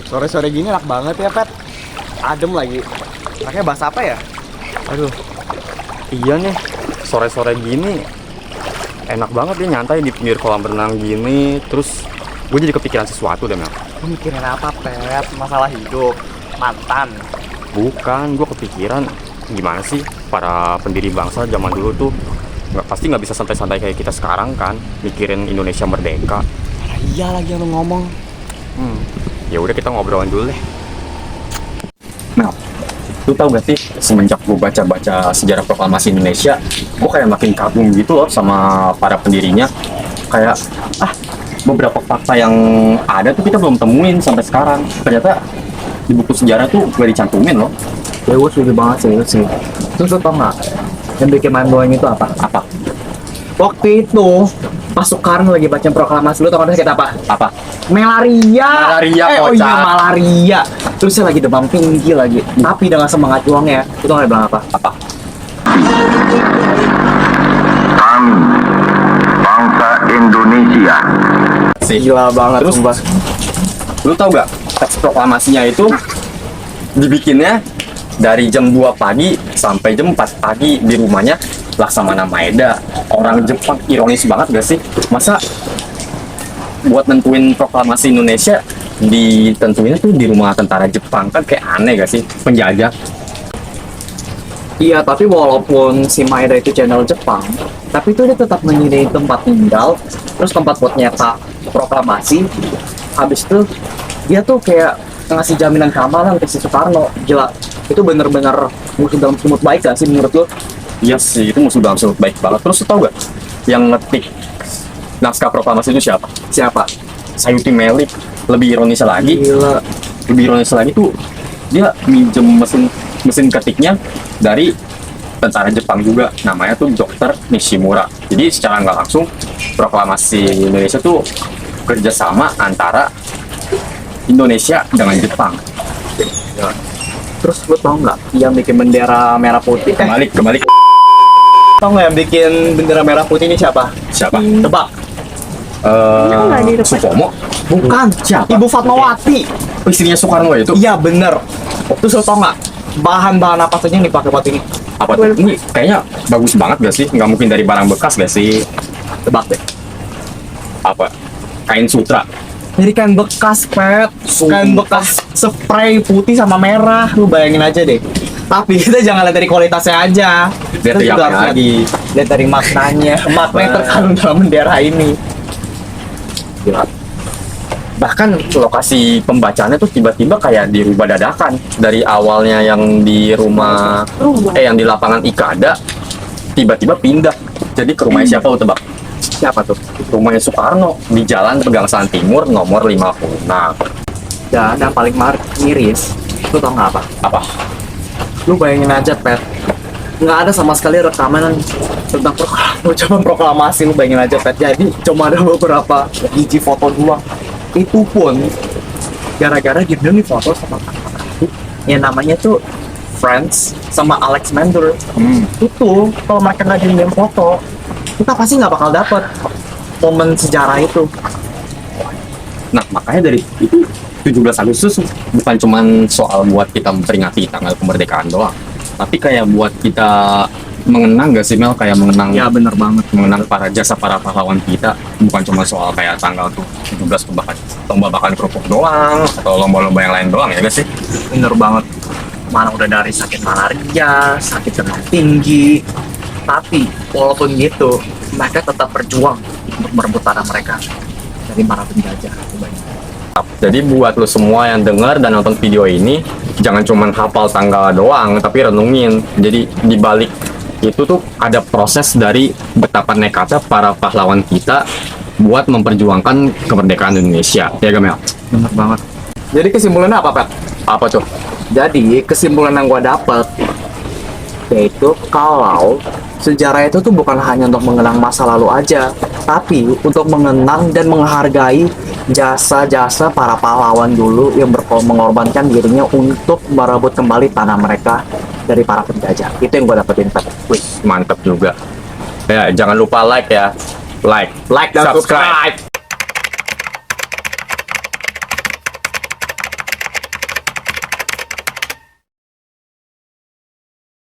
Sore-sore gini enak banget ya, Pet. Adem lagi. Pakai bahasa apa ya? Aduh, iya nih, sore-sore gini enak banget ya nyantai di pinggir kolam renang gini. Terus gue jadi kepikiran sesuatu deh, Mel. Lu mikirin apa, Pet? Masalah hidup, mantan. Bukan, gue kepikiran gimana sih para pendiri bangsa zaman dulu tuh pasti nggak bisa santai-santai kayak kita sekarang kan, mikirin Indonesia merdeka. Nah, iya lagi yang lu ngomong. Ya udah kita ngobrolin dulu deh. Mel, lu tau gak sih semenjak gue baca-baca sejarah proklamasi Indonesia, gue kayak makin kagum gitu loh sama para pendirinya. Kayak beberapa fakta yang ada tuh kita belum temuin sampai sekarang. Ternyata di buku sejarah tuh gak dicantumin loh. Ya gue setuju banget sih. Terus lu tau gak yang bikin mind blowing itu apa? Apa? Waktu itu pas Soekarno lagi baca proklamasi, lu tau gak sakit apa? Apa? Malaria. Malaria, Oh kocak. iya, malaria. Terus saya lagi demam tinggi lagi. Tapi dengan semangat juangnya, lu tau gak dia bilang apa? Apa? Kami, bangsa Indonesia. Gila banget. Terus, sumpah. lu tau gak teks proklamasinya itu dibikinnya dari jam 2 pagi sampai jam 4 pagi di rumahnya Laksamana Maeda, orang Jepang. Ironis banget gak sih? Masa buat nentuin proklamasi Indonesia ditentuinnya tuh di rumah tentara Jepang? Kan kayak aneh gak sih? Penjajah. Iya, tapi walaupun si Maeda itu channel Jepang, tapi itu dia tetap menyediakan tempat tinggal, terus tempat buat nyetak proklamasi. Habis itu dia tuh kayak ngasih jaminan keamanan ke si Soekarno. Gila, itu bener-bener musuh dalam semut baik gak sih menurut lu? Iya sih, itu musuh dalam semut baik banget. Terus lu tau gak yang ngetik naskah proklamasi itu siapa? Siapa? Sayuti Melik. Lebih ironis lagi, Gila. tuh dia minjem mesin ketiknya dari tentara Jepang juga, namanya tuh Dr. Nishimura. Jadi secara nggak langsung proklamasi Indonesia tuh kerjasama antara Indonesia dengan Jepang. Ya. Terus lu tau nggak yang bikin bendera merah putih? Kembali Tau nggak yang bikin bendera merah putih ini siapa? siapa? Tebak. Supomo. Bukan. Siapa? Ibu Fatmawati. Istrinya Soekarno itu. Iya bener. Terus lo tau nggak bahan-bahan apa saja yang dipakai buat ini? Apa tuh? Ini kayaknya bagus banget gak sih? Nggak mungkin dari barang bekas gak sih? Tebak deh. Apa? Kain sutra. Jadi kain bekas, Pet. Kain bekas spray putih sama merah. Lu bayangin aja deh. Tapi kita jangan lihat dari kualitasnya aja. Lihat Kita dari juga apa harus lagi? lihat dari maknanya. Makna yang terkandung dalam bendera ini. Gila. Bahkan lokasi pembacaannya tuh tiba-tiba kayak dirubah dadakan. Dari awalnya yang di rumah yang di lapangan Ikada tiba-tiba pindah jadi ke rumahnya siapa lu tebak? Siapa tuh? Rumahnya Soekarno di Jalan Pegangsaan Timur nomor 56. Dan yang paling miris, lu tau nggak apa? Apa? Lu bayangin aja, Pet. Nggak ada sama sekali rekaman tentang ucapan proklamasi. Lu bayangin aja, Pet. Jadi cuma ada beberapa biji foto doang. Itu pun gara-gara dia nih foto sama kakak yang namanya tuh Friends sama Alex Mentor. Itu kalau mereka nggak diam foto, kita pasti nggak bakal dapet momen sejarah itu. Nah, makanya dari itu 17 Agustus bukan cuman soal buat kita memperingati tanggal kemerdekaan doang, tapi kayak buat kita mengenang gak sih Mel, kayak mengenang Ya bener banget. mengenang para pahlawan kita, bukan cuma soal kayak tanggal tuh 17 lomba makan kerupuk doang atau lomba-lomba yang lain doang ya gak sih? Bener banget. Mana udah dari sakit malaria, sakit demam tinggi, tapi walaupun gitu mereka tetap berjuang untuk merebut tanah mereka dari para penjajah. Jadi buat lo semua yang dengar dan nonton video ini, jangan cuma hafal tanggal doang, tapi renungin. Jadi di balik itu tuh ada proses dari betapa nekatnya para pahlawan kita buat memperjuangkan kemerdekaan Indonesia. Ya Gamel? Bener banget. Jadi kesimpulannya apa, Pak? Apa tuh? Jadi kesimpulan yang gua dapet yaitu kalau sejarah itu tuh bukan hanya untuk mengenang masa lalu aja, tapi untuk mengenang dan menghargai jasa-jasa para pahlawan dulu yang mengorbankan dirinya untuk merebut kembali tanah mereka dari para penjajah. Itu yang gue dapetin, Pak. Wih, mantep juga. Ya, jangan lupa like ya. Like Like dan subscribe.